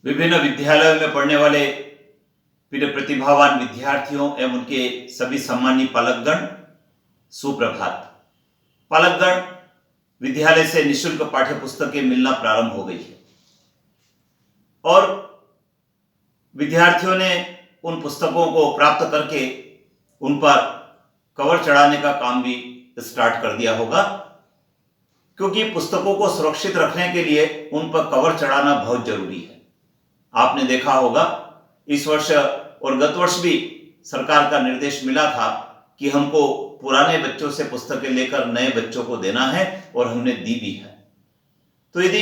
विभिन्न विद्यालयों में पढ़ने वाले प्रिय प्रतिभावान विद्यार्थियों एवं उनके सभी सम्मानीय पालकगण, सुप्रभात। पालकगण, विद्यालय से निःशुल्क पाठ्य पुस्तकें मिलना प्रारंभ हो गई है और विद्यार्थियों ने उन पुस्तकों को प्राप्त करके उन पर कवर चढ़ाने का काम भी स्टार्ट कर दिया होगा, क्योंकि पुस्तकों को सुरक्षित रखने के लिए उन पर कवर चढ़ाना बहुत जरूरी है। आपने देखा होगा, इस वर्ष और गत वर्ष भी सरकार का निर्देश मिला था कि हमको पुराने बच्चों से पुस्तकें लेकर नए बच्चों को देना है और हमने दी भी है। तो यदि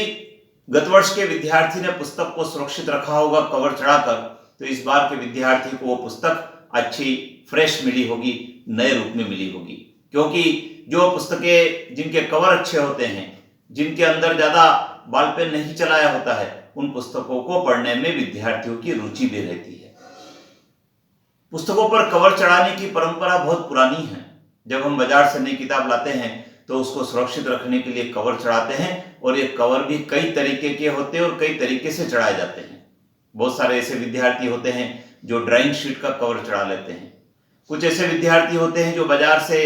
गत वर्ष के विद्यार्थी ने पुस्तक को सुरक्षित रखा होगा कवर चढ़ाकर, तो इस बार के विद्यार्थी को वो पुस्तक अच्छी फ्रेश मिली होगी, नए रूप में मिली होगी। क्योंकि जो पुस्तकें जिनके कवर अच्छे होते हैं, जिनके अंदर ज्यादा बॉल पेन नहीं चलाया होता है, उन पुस्तकों को पढ़ने में विद्यार्थियों की रुचि भी रहती है। पुस्तकों पर कवर चढ़ाने की परंपरा बहुत पुरानी है। जब हम बाजार से नई किताब लाते हैं तो उसको सुरक्षित रखने के लिए कवर चढ़ाते हैं, और ये कवर भी कई तरीके के होते हैं और कई तरीके से चढ़ाए जाते हैं। बहुत सारे ऐसे विद्यार्थी होते हैं जो ड्राइंग शीट का कवर चढ़ा लेते हैं। कुछ ऐसे विद्यार्थी होते हैं जो बाजार से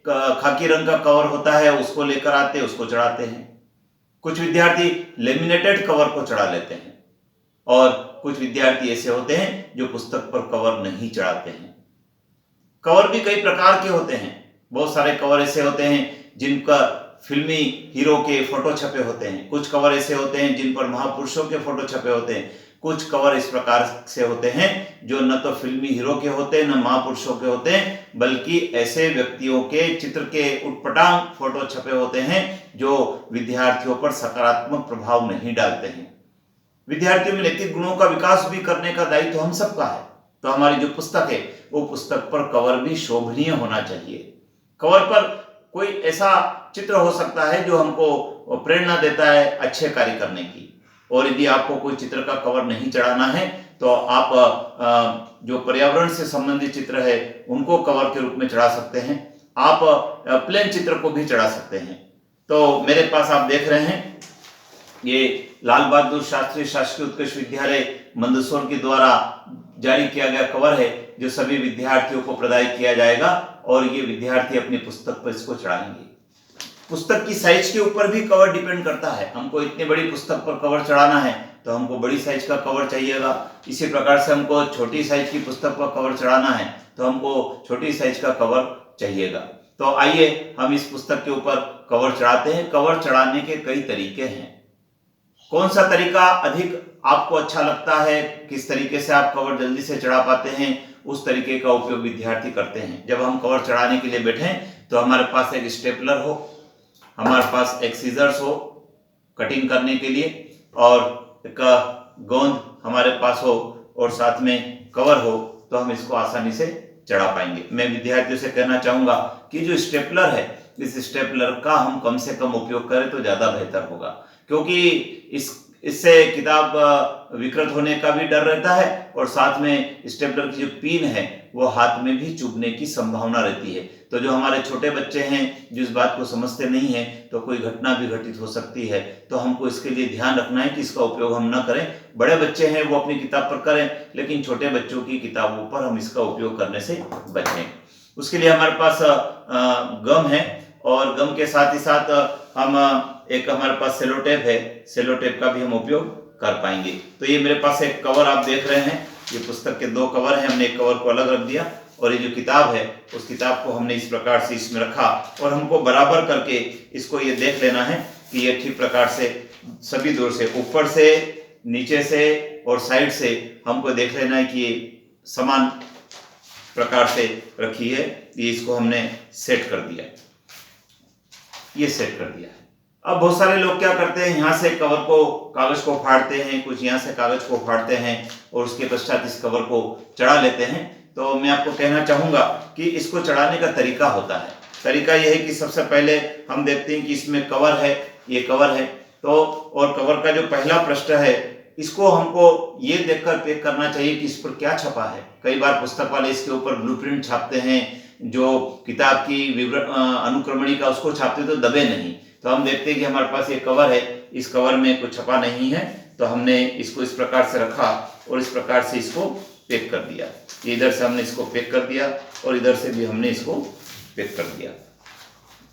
खाकी रंग का कवर होता है उसको लेकर आते हैं, उसको चढ़ाते हैं। कुछ विद्यार्थी लेमिनेटेड कवर को चढ़ा लेते हैं और कुछ विद्यार्थी ऐसे होते हैं जो पुस्तक पर कवर नहीं चढ़ाते हैं। कवर भी कई प्रकार के होते हैं। बहुत सारे कवर ऐसे होते हैं जिनका फिल्मी हीरो के फोटो छपे होते हैं। कुछ कवर ऐसे होते हैं जिन पर महापुरुषों के फोटो छपे होते हैं। कुछ कवर इस प्रकार से होते हैं जो न तो फिल्मी हीरो के होते हैं, न महापुरुषों के होते हैं, बल्कि ऐसे व्यक्तियों के चित्र के उटपटांग फोटो छपे होते हैं जो विद्यार्थियों पर सकारात्मक प्रभाव नहीं डालते हैं। विद्यार्थियों में नैतिक गुणों का विकास भी करने का दायित्व हम सबका है। तो हमारी जो पुस्तक है वो पुस्तक पर कवर भी शोभनीय होना चाहिए। कवर पर कोई ऐसा चित्र हो सकता है जो हमको प्रेरणा देता है अच्छे कार्य करने की। और यदि आपको कोई चित्र का कवर नहीं चढ़ाना है तो आप जो पर्यावरण से संबंधित चित्र है उनको कवर के रूप में चढ़ा सकते हैं। आप प्लेन चित्र को भी चढ़ा सकते हैं। तो मेरे पास आप देख रहे हैं, ये लाल बहादुर शास्त्री शासकीय उत्कृष्ट विद्यालय मंदसौर के द्वारा जारी किया गया कवर है, जो सभी विद्यार्थियों को प्रदान किया जाएगा और ये विद्यार्थी अपनी पुस्तक पर इसको चढ़ाएंगे। पुस्तक की साइज के ऊपर भी कवर डिपेंड करता है। हमको इतनी बड़ी पुस्तक पर कवर चढ़ाना है तो हमको बड़ी साइज का कवर चाहिएगा। इसी प्रकार से हमको छोटी साइज की पुस्तक पर कवर चढ़ाना है तो हमको छोटी साइज का कवर चाहिएगा। तो आइए हम इस पुस्तक के ऊपर कवर चढ़ाते हैं। कवर चढ़ाने के कई तरीके हैं। कौन सा तरीका अधिक आपको अच्छा लगता है, किस तरीके से आप कवर जल्दी से चढ़ा पाते हैं, उस तरीके का उपयोग विद्यार्थी करते हैं। जब हम कवर चढ़ाने के लिए बैठें तो हमारे पास एक स्टेपलर हो, हमारे पास एक सीजर्स हो कटिंग करने के लिए, और एक गोंद हमारे पास हो और साथ में कवर हो, तो हम इसको आसानी से चढ़ा पाएंगे। मैं विद्यार्थियों से कहना चाहूँगा कि जो स्टेपलर है, इस स्टेपलर का हम कम से कम उपयोग करें तो ज़्यादा बेहतर होगा, क्योंकि इससे किताब विकृत होने का भी डर रहता है और साथ में स्टेपलर की जो पिन है वो हाथ में भी चुभने की संभावना रहती है। तो जो हमारे छोटे बच्चे हैं जो इस बात को समझते नहीं हैं, तो कोई घटना भी घटित हो सकती है। तो हमको इसके लिए ध्यान रखना है कि इसका उपयोग हम न करें। बड़े बच्चे हैं वो अपनी किताब पर करें, लेकिन छोटे बच्चों की किताबों पर हम इसका उपयोग करने से बचें। उसके लिए हमारे पास गम है और गम के साथ ही साथ हम एक हमारे पास सेलो टेप है, सेलो टेप का भी हम उपयोग कर पाएंगे। तो ये मेरे पास एक कवर आप देख रहे हैं, ये पुस्तक के दो कवर हैं। हमने एक कवर को अलग रख दिया और ये जो किताब है उस किताब को हमने इस प्रकार से इसमें रखा, और हमको बराबर करके इसको ये देख लेना है कि ये ठीक प्रकार से सभी दूर से, ऊपर से, नीचे से और साइड से हमको देख लेना है कि ये समान प्रकार से रखी है। ये इसको हमने सेट कर दिया, ये सेट कर दिया है। अब बहुत सारे लोग क्या करते हैं, यहाँ से कवर को, कागज को फाड़ते हैं, कुछ यहाँ से कागज को फाड़ते हैं और उसके पश्चात इस कवर को चढ़ा लेते हैं। तो मैं आपको कहना चाहूँगा कि इसको चढ़ाने का तरीका होता है। तरीका यह है कि सबसे पहले हम देखते हैं कि इसमें कवर है, ये कवर है, तो और कवर का जो पहला पृष्ठ है इसको हमको ये देखकर पैक करना चाहिए कि इस पर क्या छपा है। कई बार पुस्तक वाले इसके ऊपर ब्लूप्रिंट छापते हैं, जो किताब की अनुक्रमणिका उसको छापते तो दबे नहीं। तो हम देखते हैं कि हमारे पास ये कवर है, इस कवर में कुछ छपा नहीं है, तो हमने इसको इस प्रकार से रखा और इस प्रकार से इसको पैक कर दिया। ये इधर से हमने इसको पैक कर दिया और इधर से भी हमने इसको पैक कर दिया।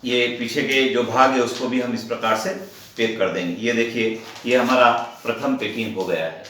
ये पीछे के जो भाग है उसको भी हम इस प्रकार से पैक कर देंगे। ये देखिए, ये हमारा प्रथम पैकिंग हो गया है।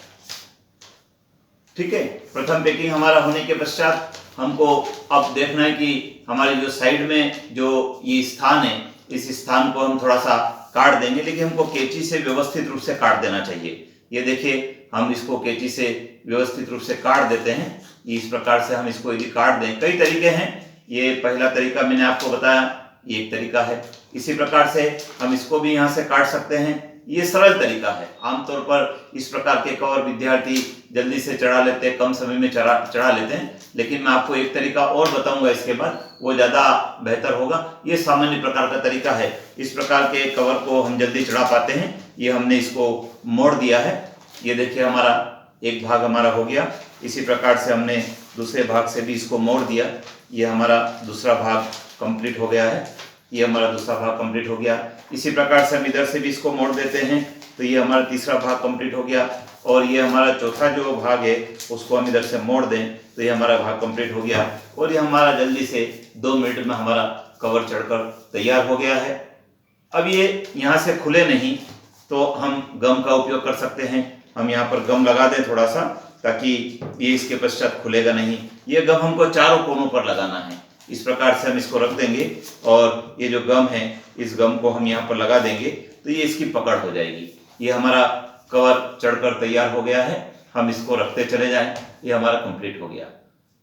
ठीक है, प्रथम पैकिंग हमारा होने के पश्चात हमको अब देखना है कि हमारे जो साइड में जो ये स्थान है, इस स्थान को हम थोड़ा सा काट देंगे, लेकिन हमको कैंची से व्यवस्थित रूप से काट देना चाहिए। ये देखिए, हम इसको कैंची से व्यवस्थित रूप से काट देते हैं। इस प्रकार से हम इसको यदि काट दें, कई तरीके हैं। ये पहला तरीका मैंने आपको बताया, ये एक तरीका है। इसी प्रकार से हम इसको भी यहाँ से काट सकते हैं। ये सरल तरीका है। आमतौर पर इस प्रकार के कवर विद्यार्थी जल्दी से चढ़ा लेते हैं, कम समय में चढ़ा लेते हैं, लेकिन मैं आपको एक तरीका और बताऊंगा इसके बाद, वो ज़्यादा बेहतर होगा। ये सामान्य प्रकार का तरीका है। इस प्रकार के कवर को हम जल्दी चढ़ा पाते हैं। ये हमने इसको मोड़ दिया है। ये देखिए, हमारा एक भाग हमारा हो गया। इसी प्रकार से हमने दूसरे भाग से भी इसको मोड़ दिया। ये हमारा दूसरा भाग कंप्लीट हो गया है। ये हमारा दूसरा भाग कंप्लीट हो गया। इसी प्रकार से हम इधर से भी इसको मोड़ देते हैं, तो ये हमारा तीसरा भाग कंप्लीट हो गया। और ये हमारा चौथा जो भाग है उसको हम इधर से मोड़ दें, तो ये हमारा भाग कंप्लीट हो गया। और ये हमारा जल्दी से 2 मिनट में हमारा कवर चढ़कर तैयार हो गया है। अब ये यहाँ से खुले नहीं, तो हम गम का उपयोग कर सकते हैं। हम यहाँ पर गम लगा दें थोड़ा सा, ताकि ये इसके पश्चात खुलेगा नहीं। ये गम हमको चारों कोनों पर लगाना है। इस प्रकार से हम इसको रख देंगे और ये जो गम है, इस गम को हम यहाँ पर लगा देंगे, तो ये इसकी पकड़ हो जाएगी। ये हमारा कवर चढ़कर तैयार हो गया है। हम इसको रखते चले जाएं। ये हमारा कंप्लीट हो गया।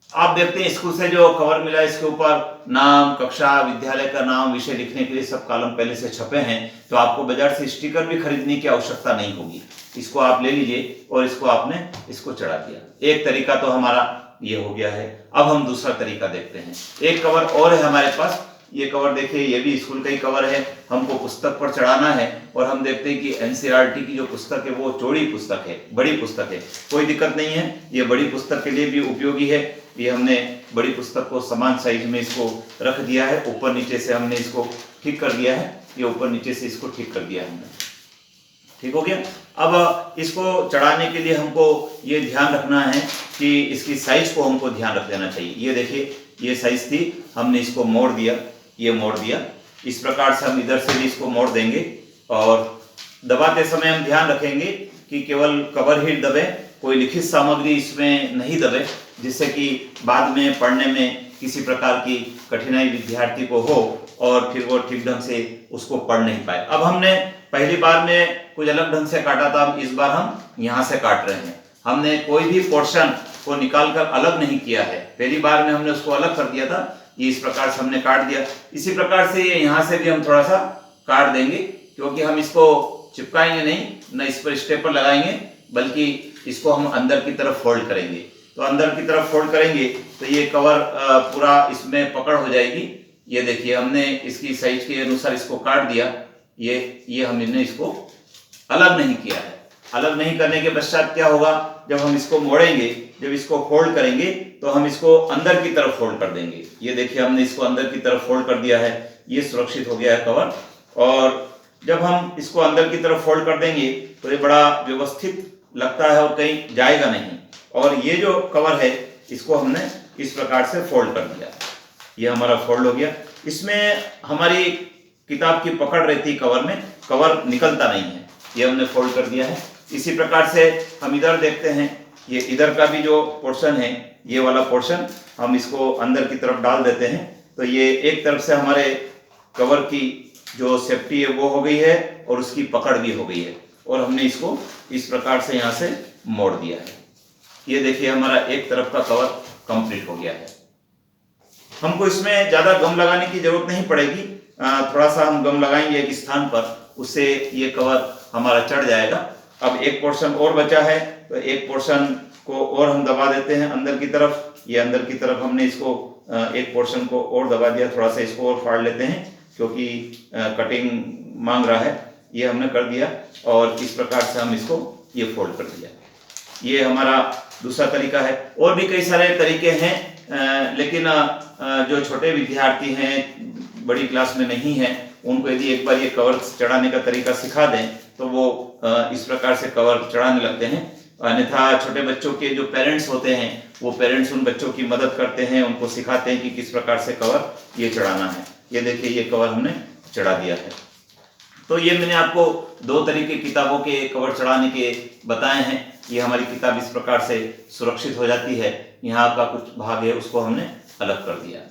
आप देखते हैं, स्कूल से जो कवर मिला, इसके ऊपर नाम, कक्षा, विद्यालय का नाम, विषय लिखने के लिए सब कॉलम पहले से छपे हैं। तो आपको बाजार से स्टिकर भी खरीदने की आवश्यकता नहीं होगी। इसको आप ले लीजिए और इसको आपने इसको चढ़ा दिया। एक तरीका तो हमारा ये हो गया है। अब हम दूसरा तरीका देखते हैं। एक कवर और है हमारे पास। ये कवर देखिए, ये भी स्कूल का ही कवर है। हमको पुस्तक पर चढ़ाना है और हम देखते हैं कि एनसीईआरटी की जो पुस्तक है वो चौड़ी पुस्तक है, बड़ी पुस्तक है। कोई दिक्कत नहीं है, ये बड़ी पुस्तक के लिए भी उपयोगी है। ये हमने बड़ी पुस्तक को समान साइज में इसको रख दिया है। ऊपर नीचे से हमने इसको ठीक कर दिया है। ये ऊपर नीचे से इसको ठीक कर दिया है हमने। ठीक हो गया। अब इसको चढ़ाने के लिए हमको ये ध्यान रखना है कि इसकी साइज को हमको ध्यान रख देना चाहिए। ये देखिए, ये साइज थी, हमने इसको मोड़ दिया, ये मोड़ दिया। इस प्रकार से हम इधर से भी इसको मोड़ देंगे और दबाते समय हम ध्यान रखेंगे कि केवल कवर ही दबे, कोई लिखित सामग्री इसमें नहीं दबे, जिससे कि बाद में पढ़ने में किसी प्रकार की कठिनाई विद्यार्थी को हो और फिर वो ठीक ढंग से उसको पढ़ नहीं पाए। अब हमने पहली बार में कुछ अलग ढंग से काटा था, इस बार हम यहाँ से काट रहे हैं। हमने कोई भी पोर्शन को निकालकर अलग नहीं किया है। पहली बार में हमने उसको अलग कर दिया था। ये इस प्रकार से हमने काट दिया। इसी प्रकार से ये यहाँ से भी हम थोड़ा सा काट देंगे, क्योंकि हम इसको चिपकाएंगे नहीं, न इस पर स्टेपल लगाएंगे, बल्कि इसको हम अंदर की तरफ फोल्ड करेंगे। तो अंदर की तरफ फोल्ड करेंगे तो ये कवर पूरा इसमें पकड़ हो जाएगी। ये देखिए, हमने इसकी साइज के अनुसार इसको काट दिया। ये हमने इसको अलग नहीं किया है। अलग नहीं करने के पश्चात क्या होगा, जब हम इसको मोड़ेंगे, जब इसको फोल्ड करेंगे, तो हम इसको अंदर की तरफ फोल्ड कर देंगे। ये देखिए, हमने इसको अंदर की तरफ फोल्ड कर दिया है। ये सुरक्षित हो गया है कवर। और जब हम इसको अंदर की तरफ फोल्ड कर देंगे तो ये बड़ा व्यवस्थित लगता है और कहीं जाएगा नहीं। और ये जो कवर है, इसको हमने इस प्रकार से फोल्ड कर दिया। ये हमारा फोल्ड हो गया। इसमें हमारी किताब की पकड़ रहती है कवर में, कवर निकलता नहीं है। ये हमने फोल्ड कर दिया है। इसी प्रकार से हम इधर देखते हैं, ये इधर का भी जो पोर्शन है, ये वाला पोर्शन हम इसको अंदर की तरफ डाल देते हैं। तो ये एक तरफ से हमारे कवर की जो सेफ्टी है वो हो गई है और उसकी पकड़ भी हो गई है। और हमने इसको इस प्रकार से यहाँ से मोड़ दिया है। ये देखिए, हमारा एक तरफ का कवर कंप्लीट हो गया है। हमको इसमें ज़्यादा गम लगाने की जरूरत नहीं पड़ेगी। थोड़ा सा हम गम लगाएंगे एक स्थान पर, उससे ये कवर हमारा चढ़ जाएगा। अब एक पोर्शन और बचा है, तो एक पोर्शन को और हम दबा देते हैं अंदर की तरफ। ये अंदर की तरफ हमने इसको एक पोर्शन को और दबा दिया। थोड़ा सा इसको और फाड़ लेते हैं, क्योंकि कटिंग मांग रहा है। ये हमने कर दिया और इस प्रकार से हम इसको ये फोल्ड कर दिया। ये हमारा दूसरा तरीका है। और भी कई सारे तरीके हैं, लेकिन जो छोटे विद्यार्थी हैं, बड़ी क्लास में नहीं है, उनको यदि एक बार ये कवर चढ़ाने का तरीका सिखा दें तो वो इस प्रकार से कवर चढ़ाने लगते हैं। अन्यथा छोटे बच्चों के जो पेरेंट्स होते हैं वो पेरेंट्स उन बच्चों की मदद करते हैं, उनको सिखाते हैं कि किस प्रकार से कवर ये चढ़ाना है। ये देखिए ये कवर हमने चढ़ा दिया है। तो ये मैंने आपको 2 तरीके किताबों के कवर चढ़ाने के बताए हैं। ये हमारी किताब इस प्रकार से सुरक्षित हो जाती है। यहाँ का कुछ भाग है उसको हमने अलग कर दिया।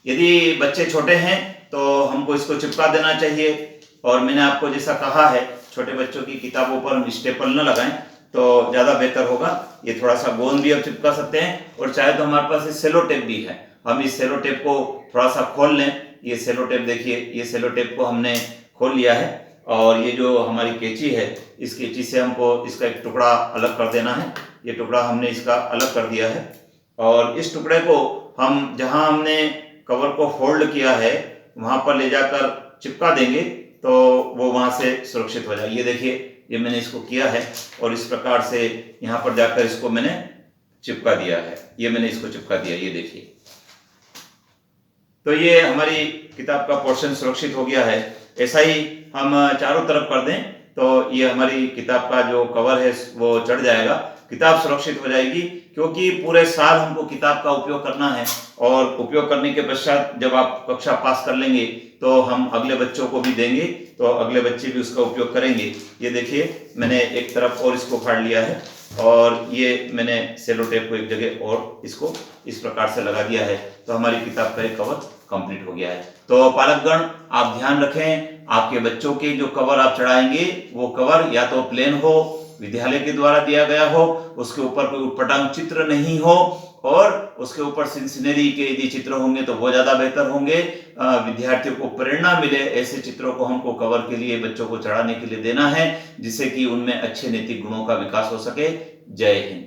यदि बच्चे छोटे हैं तो हमको इसको चिपका देना चाहिए, और मैंने आपको जैसा कहा है छोटे बच्चों की किताबों पर हम स्टेपल न लगाएं तो ज़्यादा बेहतर होगा। ये थोड़ा सा गोंद भी अब चिपका सकते हैं, और चाहे तो हमारे पास ये सेलो टेप भी है, हम इस सेलो टेप को थोड़ा सा खोल लें। ये सेलो टेप देखिए, ये सेलो टेप को हमने खोल लिया है, और ये जो हमारी कैंची है इस कैंची से हमको इसका एक टुकड़ा अलग कर देना है। ये टुकड़ा हमने इसका अलग कर दिया है, और इस टुकड़े को हम जहां हमने कवर को फोल्ड किया है वहां पर ले जाकर चिपका देंगे तो वो वहां से सुरक्षित हो जाएगी। ये देखिए ये मैंने इसको किया है, और इस प्रकार से यहाँ पर जाकर इसको मैंने चिपका दिया है। ये मैंने इसको चिपका दिया, ये देखिए। तो ये हमारी किताब का पोर्शन सुरक्षित हो गया है। ऐसा ही हम चारों तरफ कर दें तो ये हमारी किताब का जो कवर है वो चढ़ जाएगा, किताब सुरक्षित हो जाएगी। क्योंकि पूरे साल हमको किताब का उपयोग करना है, और उपयोग करने के पश्चात जब आप कक्षा पास कर लेंगे तो हम अगले बच्चों को भी देंगे, तो अगले बच्चे भी उसका उपयोग करेंगे। ये देखिए मैंने एक तरफ और इसको फाड़ लिया है, और ये मैंने सेलो टेप को एक जगह और इसको इस प्रकार से लगा दिया है। तो हमारी किताब का एक कवर कंप्लीट हो गया है। तो पालकगण आप ध्यान रखें, आपके बच्चों के जो कवर आप चढ़ाएंगे वो कवर या तो प्लेन हो, विद्यालय के द्वारा दिया गया हो, उसके ऊपर कोई उटपटांग चित्र नहीं हो, और उसके ऊपर सिनसिनरी के यदि चित्र होंगे तो वो ज्यादा बेहतर होंगे। विद्यार्थियों को प्रेरणा मिले, ऐसे चित्रों को हमको कवर के लिए बच्चों को चढ़ाने के लिए देना है, जिससे कि उनमें अच्छे नैतिक गुणों का विकास हो सके। जय हिंद।